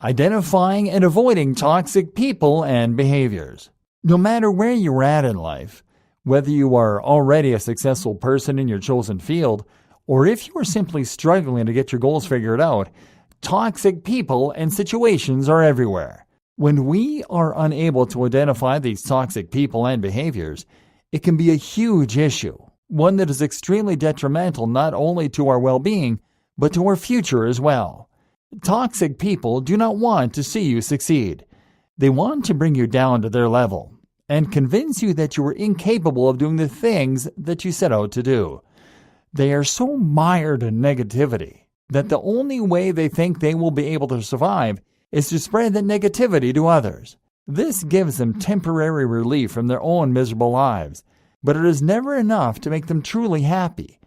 Identifying and avoiding toxic people and behaviors. No matter where you're at in life, whether you are already a successful person in your chosen field, or if you are simply struggling to get your goals figured out, toxic people and situations are everywhere. When we are unable to identify these toxic people and behaviors, it can be a huge issue, one that is extremely detrimental not only to our well-being, but to our future as well. Toxic people do not want to see you succeed. They want to bring you down to their level and convince you that you are incapable of doing the things that you set out to do. They are so mired in negativity that the only way they think they will be able to survive is to spread that negativity to others. This gives them temporary relief from their own miserable lives, but it is never enough to make them truly happy.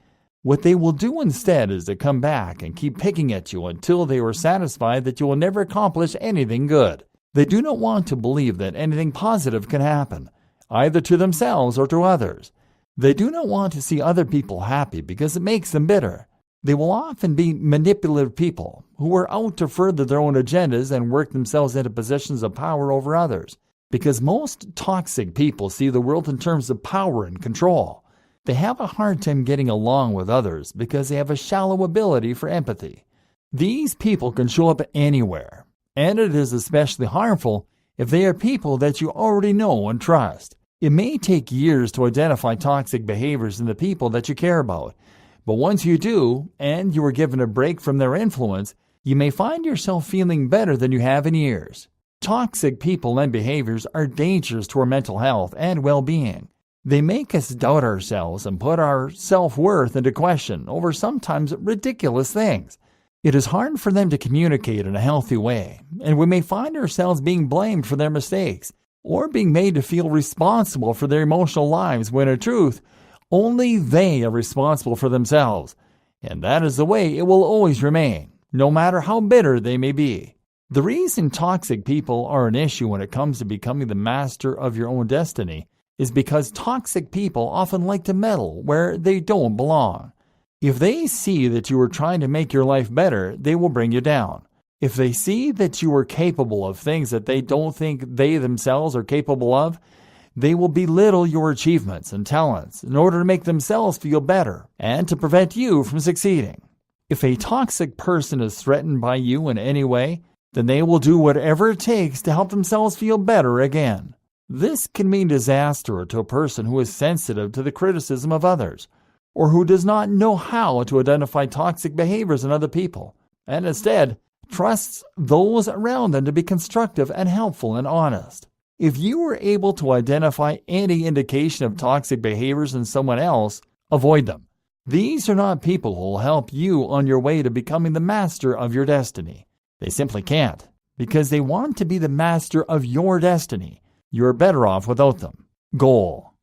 What they will do instead is to come back and keep picking at you until they are satisfied that you will never accomplish anything good. They do not want to believe that anything positive can happen, either to themselves or to others. They do not want to see other people happy because it makes them bitter. They will often be manipulative people who are out to further their own agendas and work themselves into positions of power over others, because most toxic people see the world in terms of power and control. They have a hard time getting along with others because they have a shallow ability for empathy. These people can show up anywhere, and it is especially harmful if they are people that you already know and trust. It may take years to identify toxic behaviors in the people that you care about, but once you do, and you are given a break from their influence, you may find yourself feeling better than you have in years. Toxic people and behaviors are dangerous to our mental health and well-being. They make us doubt ourselves and put our self-worth into question over sometimes ridiculous things. It is hard for them to communicate in a healthy way, and we may find ourselves being blamed for their mistakes or being made to feel responsible for their emotional lives when in truth, only they are responsible for themselves, and that is the way it will always remain, no matter how bitter they may be. The reason toxic people are an issue when it comes to becoming the master of your own destiny is because toxic people often like to meddle where they don't belong. If they see that you are trying to make your life better, they will bring you down. If they see that you are capable of things that they don't think they themselves are capable of, they will belittle your achievements and talents in order to make themselves feel better and to prevent you from succeeding. If a toxic person is threatened by you in any way, then they will do whatever it takes to help themselves feel better again. This can mean disaster to a person who is sensitive to the criticism of others, or who does not know how to identify toxic behaviors in other people, and instead trusts those around them to be constructive and helpful and honest. If you are able to identify any indication of toxic behaviors in someone else, avoid them. These are not people who will help you on your way to becoming the master of your destiny. They simply can't, because they want to be the master of your destiny. You are better off without them. Goal: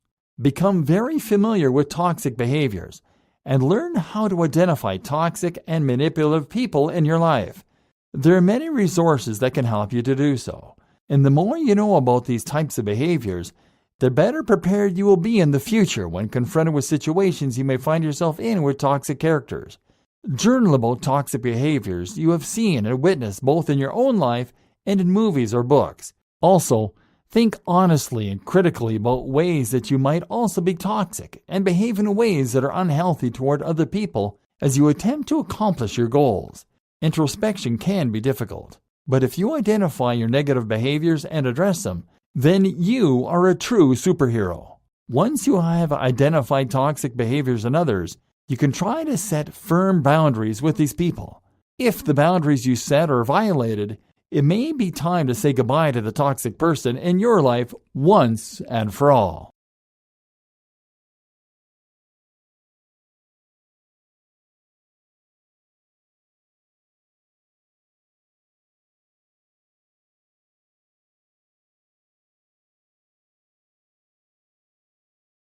become very familiar with toxic behaviors and learn how to identify toxic and manipulative people in your life. There are many resources that can help you to do so, and the more you know about these types of behaviors, the better prepared you will be in the future when confronted with situations you may find yourself in with toxic characters. Journal about toxic behaviors you have seen and witnessed both in your own life and in movies or books. Also, think honestly and critically about ways that you might also be toxic and behave in ways that are unhealthy toward other people as you attempt to accomplish your goals. Introspection can be difficult, but if you identify your negative behaviors and address them, then you are a true superhero. Once you have identified toxic behaviors in others, you can try to set firm boundaries with these people. If the boundaries you set are violated, it may be time to say goodbye to the toxic person in your life once and for all.